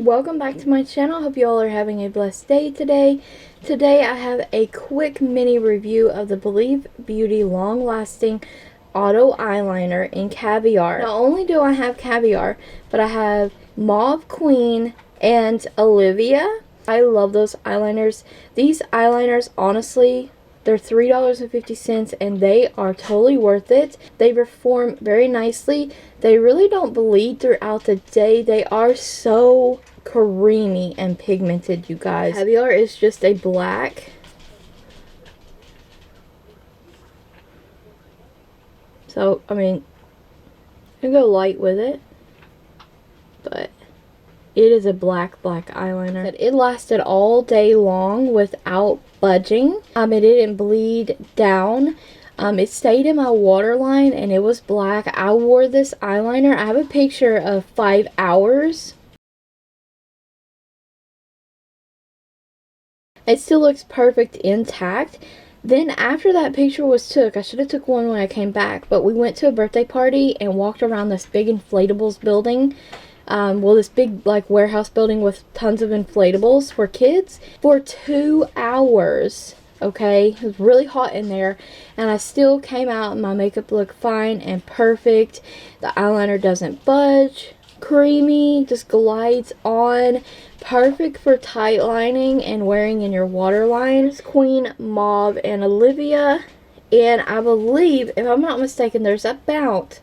welcome back to my channel. Hope you all are having a blessed day today. Today I have a quick mini review of the Believe Beauty Long Lasting Auto Eyeliner in Caviar. Not only do I have Caviar, but I have Mauve Queen and Olivia. I love those eyeliners. These eyeliners, honestly, they're $3.50 and they are totally worth it. They perform very nicely. They really don't bleed throughout the day. They are so creamy and pigmented, you guys. Caviar is just a black. So, I mean, you can go light with it, but it is a black eyeliner. It lasted all day long without budging. It didn't bleed down. It stayed in my waterline and it was black. I wore this eyeliner. I have a picture of 5 hours. It still looks perfect intact. Then after that picture was took, I should have took one when I came back, but we went to a birthday party and walked around this big inflatables building. Well, this big like warehouse building with tons of inflatables for kids for 2 hours. Okay, it was really hot in there and I still came out and my makeup looked fine and perfect. The eyeliner doesn't budge, creamy, just glides on, perfect for tight lining and wearing in your waterline. Queen, Mauve, and Olivia, and I believe, if I'm not mistaken, there's about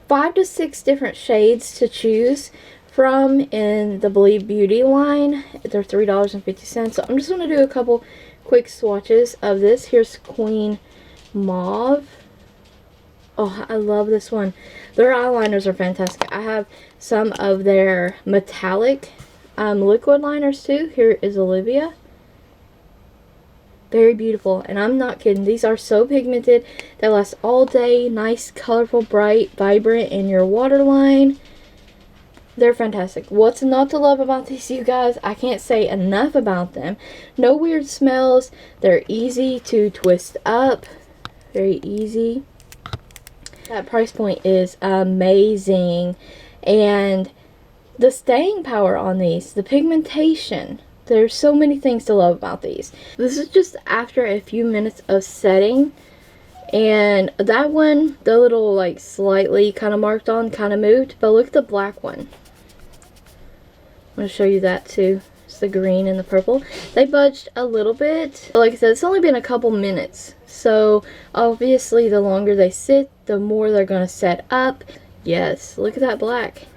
5 to 6 different shades to choose from in the Believe Beauty line. They're $3.50. So I'm just going to do a couple quick swatches of this. Here's Queen Mauve. Oh, I love this one. Their eyeliners are fantastic. I have some of their metallic liquid liners too. Here is Olivia. Very beautiful, and I'm not kidding. These are so pigmented. They last all day. Nice, colorful, bright, vibrant in your waterline. They're fantastic. What's not to love about these, you guys? I can't say enough about them. No weird smells. They're easy to twist up. Very easy. That price point is amazing. And the staying power on these, the pigmentation. There's so many things to love about these. This is just after a few minutes of setting. And that one, the little like slightly kind of marked on, kind of moved. But look at the black one. I'm going to show you that too. It's the green and the purple. They budged a little bit. But like I said, it's only been a couple minutes. So obviously the longer they sit, the more they're going to set up. Yes, look at that black.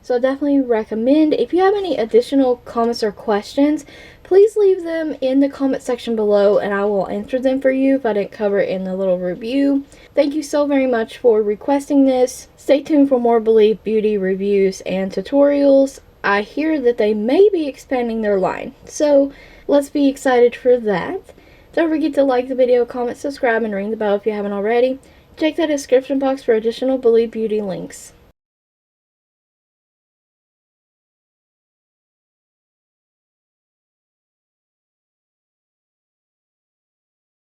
So I definitely recommend. If you have any additional comments or questions, please leave them in the comment section below and I will answer them for you if I didn't cover it in the little review. Thank you so very much for requesting this. Stay tuned for more Believe Beauty reviews and tutorials. I hear that they may be expanding their line, so let's be excited for that. Don't forget to like the video, comment, subscribe, and ring the bell if you haven't already. Check the description box for additional Believe Beauty links.